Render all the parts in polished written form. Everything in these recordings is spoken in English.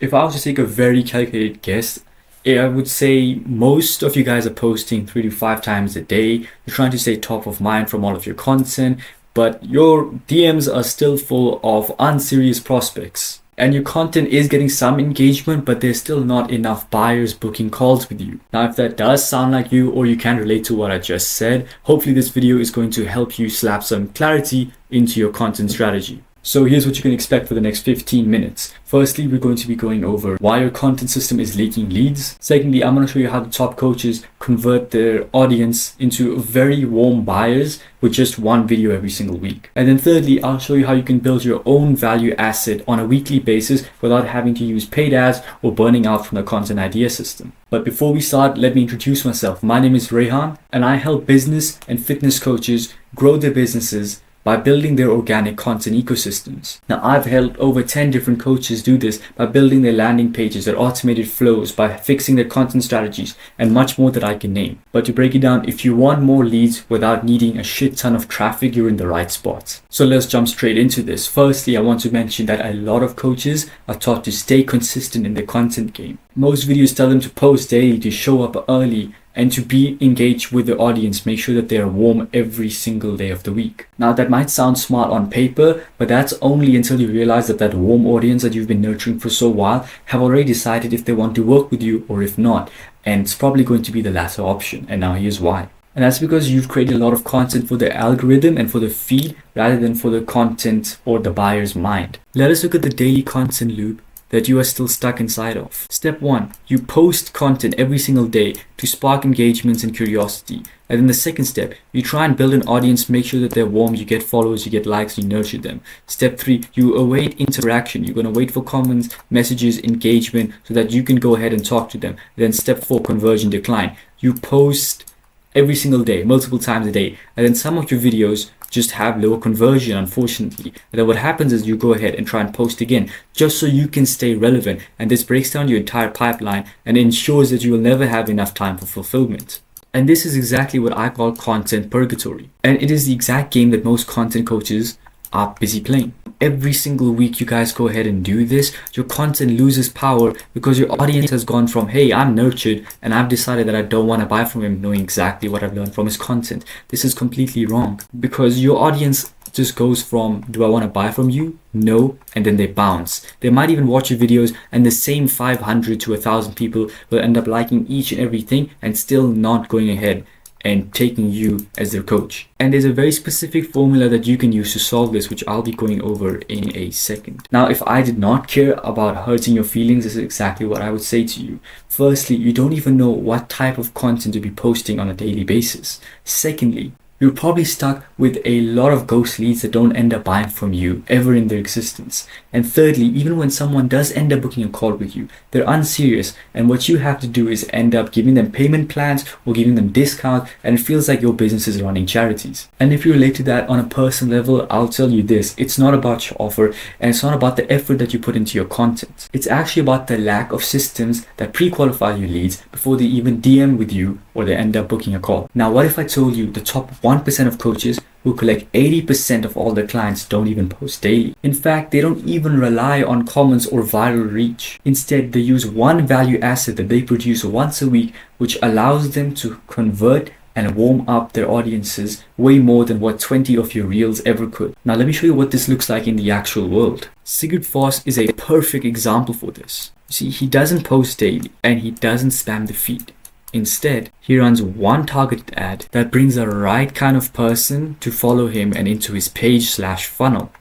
If I was to take a very calculated guess, I would say most of you guys are posting 3 to 5 times a day. You're trying to stay top of mind from all of your content, but your DMs are still full of unserious prospects. And your content is getting some engagement, but there's still not enough buyers booking calls with you. Now, if that does sound like you, or you can relate to what I just said, hopefully this video is going to help you slap some clarity into your content strategy. So here's what you can expect for the next 15 minutes. Firstly, we're going to be going over why your content system is leaking leads. Secondly, I'm going to show you how the top coaches convert their audience into very warm buyers with just one video every single week. And then thirdly, I'll show you how you can build your own value asset on a weekly basis without having to use paid ads or burning out from the content idea system. But before we start, let me introduce myself. My name is Rehan, and I help business and fitness coaches grow their businesses by building their organic content ecosystems. Now, I've helped over 10 different coaches do this by building their landing pages, their automated flows, by fixing their content strategies, and much more that I can name. But to break it down, if you want more leads without needing a shit ton of traffic, you're in the right spot. So let's jump straight into this. Firstly, I want to mention that a lot of coaches are taught to stay consistent in their content game. Most videos tell them to post daily, to show up early, and to be engaged with the audience. Make sure that they are warm every single day of the week. Now, that might sound smart on paper, but that's only until you realize that that warm audience that you've been nurturing for so while have already decided if they want to work with you or if not. And it's probably going to be the latter option. And now here's why. And that's because you've created a lot of content for the algorithm and for the feed rather than for the content or the buyer's mind. Let us look at the daily content loop that you are still stuck inside of. Step 1, you post content every single day to spark engagements and curiosity. And then the second step, you try and build an audience, make sure that they're warm, you get followers, you get likes, you nurture them. Step 3, you await interaction. You're going to wait for comments, messages, engagement so that you can go ahead and talk to them. Then step 4, conversion decline. You post every single day, multiple times a day. And then some of your videos just have lower conversion, unfortunately. And then what happens is you go ahead and try and post again just so you can stay relevant. And this breaks down your entire pipeline and ensures that you will never have enough time for fulfillment. And this is exactly what I call content purgatory. And it is the exact game that most content coaches are busy playing. Every single week you guys go ahead and do this, your content loses power because your audience has gone from, hey, I'm nurtured and I've decided that I don't want to buy from him knowing exactly what I've learned from his content. This is completely wrong because your audience just goes from, do I want to buy from you? No. And then they bounce. They might even watch your videos and the same 500 to 1,000 people will end up liking each and everything and still not going ahead and taking you as their coach. And there's a very specific formula that you can use to solve this, which I'll be going over in a second. Now, if I did not care about hurting your feelings, this is exactly what I would say to you. Firstly, you don't even know what type of content to be posting on a daily basis. Secondly, you're probably stuck with a lot of ghost leads that don't end up buying from you ever in their existence. And thirdly, even when someone does end up booking a call with you, they're unserious, and what you have to do is end up giving them payment plans or giving them discounts, and it feels like your business is running charities. And if you relate to that on a personal level, I'll tell you this, it's not about your offer and it's not about the effort that you put into your content. It's actually about the lack of systems that pre-qualify your leads before they even DM with you or they end up booking a call. Now, what if I told you the top 1% of coaches who collect 80% of all their clients don't even post daily? In fact, they don't even rely on comments or viral reach. Instead, they use one value asset that they produce once a week, which allows them to convert and warm up their audiences way more than what 20 of your reels ever could. Now, let me show you what this looks like in the actual world. Sigurd Foss is a perfect example for this. You see, he doesn't post daily and he doesn't spam the feed. Instead, he runs one targeted ad that brings the right kind of person to follow him and into his page/funnel.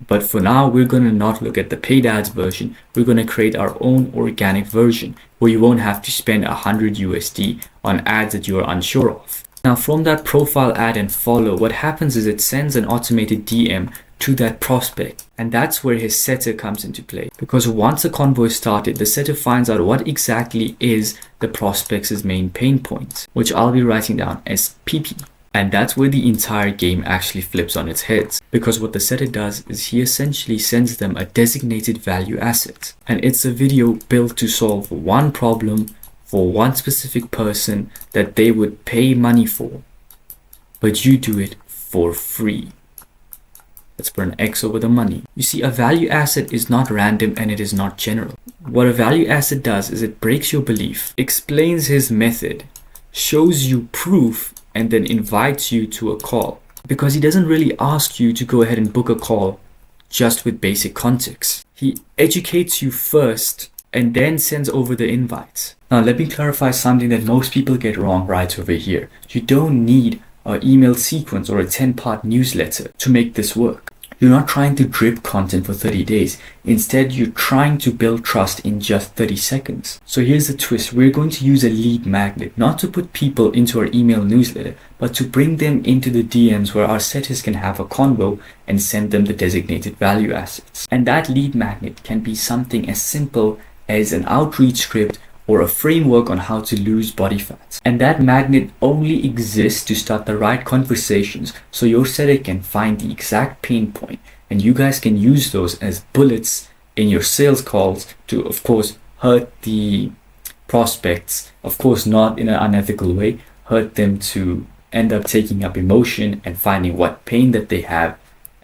But for now, we're going to not look at the paid ads version. We're going to create our own organic version where you won't have to spend 100 USD on ads that you are unsure of. Now, from that profile ad and follow, what happens is it sends an automated DM to that prospect, and that's where his setter comes into play, because once a convo is started, the setter finds out what exactly is the prospect's main pain points, which I'll be writing down as PP. And that's where the entire game actually flips on its heads, because what the setter does is he essentially sends them a designated value asset, and it's a video built to solve one problem for one specific person that they would pay money for, but you do it for free. Let's put an X over the money. You see, a value asset is not random and it is not general. What a value asset does is it breaks your belief, explains his method, shows you proof, and then invites you to a call. Because he doesn't really ask you to go ahead and book a call just with basic context. He educates you first and then sends over the invites. Now let me clarify something that most people get wrong right over here. You don't need an email sequence or a 10-part newsletter to make this work. You're not trying to drip content for 30 days. Instead, you're trying to build trust in just 30 seconds. So here's the twist. We're going to use a lead magnet, not to put people into our email newsletter, but to bring them into the DMs where our setters can have a convo and send them the designated value assets. And that lead magnet can be something as simple as an outreach script or a framework on how to lose body fat. And that magnet only exists to start the right conversations so your setter can find the exact pain point, and you guys can use those as bullets in your sales calls to, of course, hurt the prospects, of course not in an unethical way, hurt them to end up taking up emotion and finding what pain that they have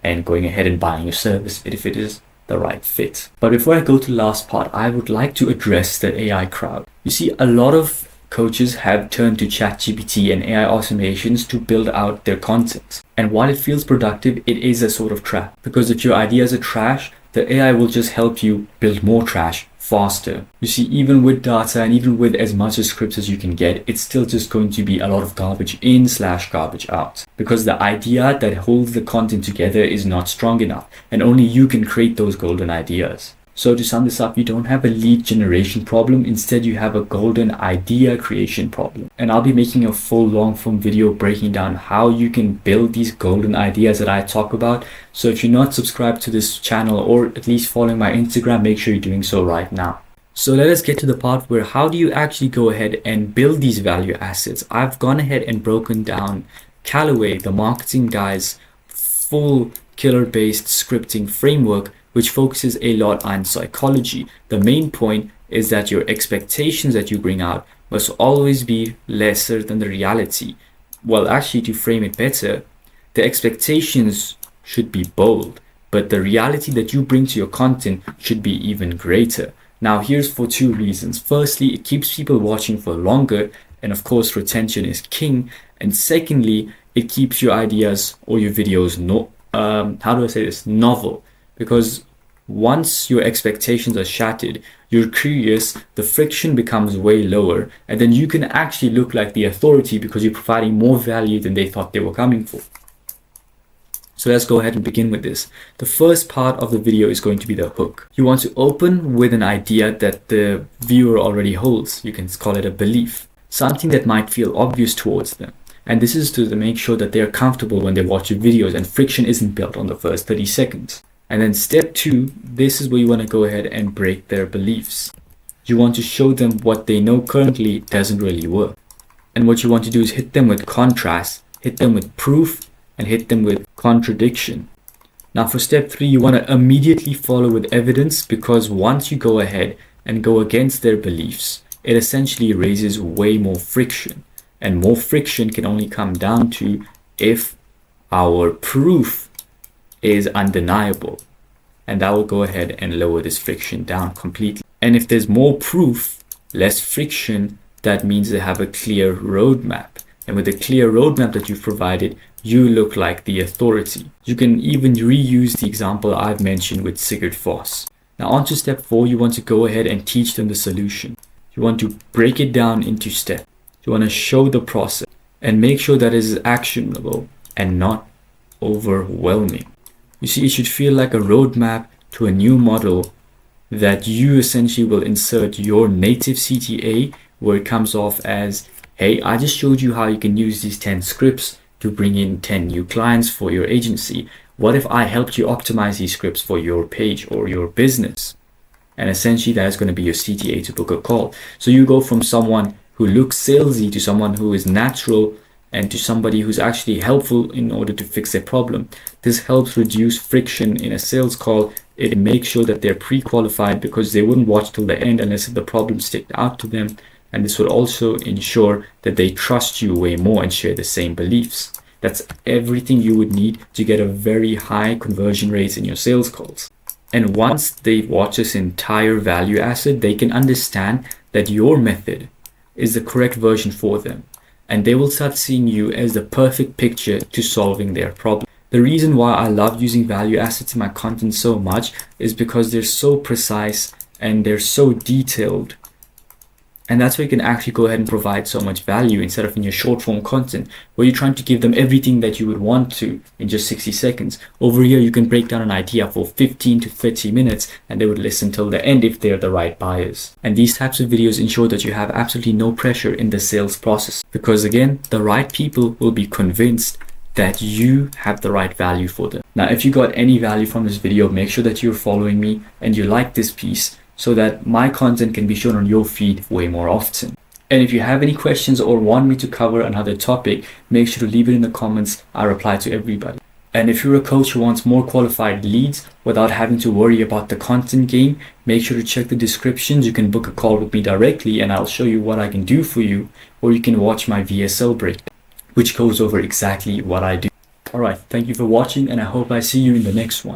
and going ahead and buying your service if it is the right fit. But before I go to the last part, I would like to address the AI crowd. You see, a lot of coaches have turned to ChatGPT and AI automations to build out their content. And while it feels productive, it is a sort of trap. Because if your ideas are trash, the AI will just help you build more trash faster. You see, even with data and even with as much as scripts as you can get, it's still just going to be a lot of garbage in / garbage out. Because the idea that holds the content together is not strong enough, and only you can create those golden ideas. So to sum this up, you don't have a lead generation problem, instead you have a golden idea creation problem. And I'll be making a full long form video breaking down how you can build these golden ideas that I talk about. So if you're not subscribed to this channel or at least following my Instagram, make sure you're doing so right now. So let us get to the part where how do you actually go ahead and build these value assets. I've gone ahead and broken down Callaway, the marketing guy's full killer-based scripting framework, which focuses a lot on psychology. The main point is that your expectations that you bring out must always be lesser than the reality. Well, actually, to frame it better, the expectations should be bold, but the reality that you bring to your content should be even greater. Now, here's for two reasons. Firstly, it keeps people watching for longer, and of course, retention is king. And secondly, it keeps your ideas or your videos novel. Because once your expectations are shattered, you're curious, the friction becomes way lower, and then you can actually look like the authority because you're providing more value than they thought they were coming for. So let's go ahead and begin with this. The first part of the video is going to be the hook. You want to open with an idea that the viewer already holds. You can call it a belief, something that might feel obvious towards them. And this is to make sure that they're comfortable when they watch your videos and friction isn't built on the first 30 seconds. And then step 2, this is where you want to go ahead and break their beliefs. You want to show them what they know currently doesn't really work. And what you want to do is hit them with contrast, hit them with proof, and hit them with contradiction. Now for step 3, you want to immediately follow with evidence, because once you go ahead and go against their beliefs, it essentially raises way more friction. And more friction can only come down to if our proof is undeniable, and that will go ahead and lower this friction down completely. And if there's more proof, less friction, that means they have a clear roadmap. And with the clear roadmap that you've provided, you look like the authority. You can even reuse the example I've mentioned with Sigurd Foss. Now on to step 4, you want to go ahead and teach them the solution. You want to break it down into steps. You want to show the process and make sure that it is actionable and not overwhelming. You see, it should feel like a roadmap to a new model that you essentially will insert your native CTA, where it comes off as, hey, I just showed you how you can use these 10 scripts to bring in 10 new clients for your agency. What if I helped you optimize these scripts for your page or your business? And essentially that is going to be your CTA to book a call. So you go from someone who looks salesy to someone who is natural, and to somebody who's actually helpful in order to fix their problem. This helps reduce friction in a sales call. It makes sure that they're pre-qualified, because they wouldn't watch till the end unless the problem stick out to them. And this will also ensure that they trust you way more and share the same beliefs. That's everything you would need to get a very high conversion rates in your sales calls. And once they watch this entire value asset, they can understand that your method is the correct version for them. And they will start seeing you as the perfect picture to solving their problem. The reason why I love using value assets in my content so much is because they're so precise and they're so detailed. And that's where you can actually go ahead and provide so much value instead of in your short form content where you're trying to give them everything that you would want to in just 60 seconds. Over here, you can break down an idea for 15 to 30 minutes and they would listen till the end if they're the right buyers. And these types of videos ensure that you have absolutely no pressure in the sales process because again, the right people will be convinced that you have the right value for them. Now, if you got any value from this video, make sure that you're following me and you like this piece so that my content can be shown on your feed way more often. And if you have any questions or want me to cover another topic, make sure to leave it in the comments. I reply to everybody. And if you're a coach who wants more qualified leads without having to worry about the content game, make sure to check the descriptions. You can book a call with me directly and I'll show you what I can do for you, or you can watch my VSL breakdown, which goes over exactly what I do. Alright, thank you for watching and I hope I see you in the next one.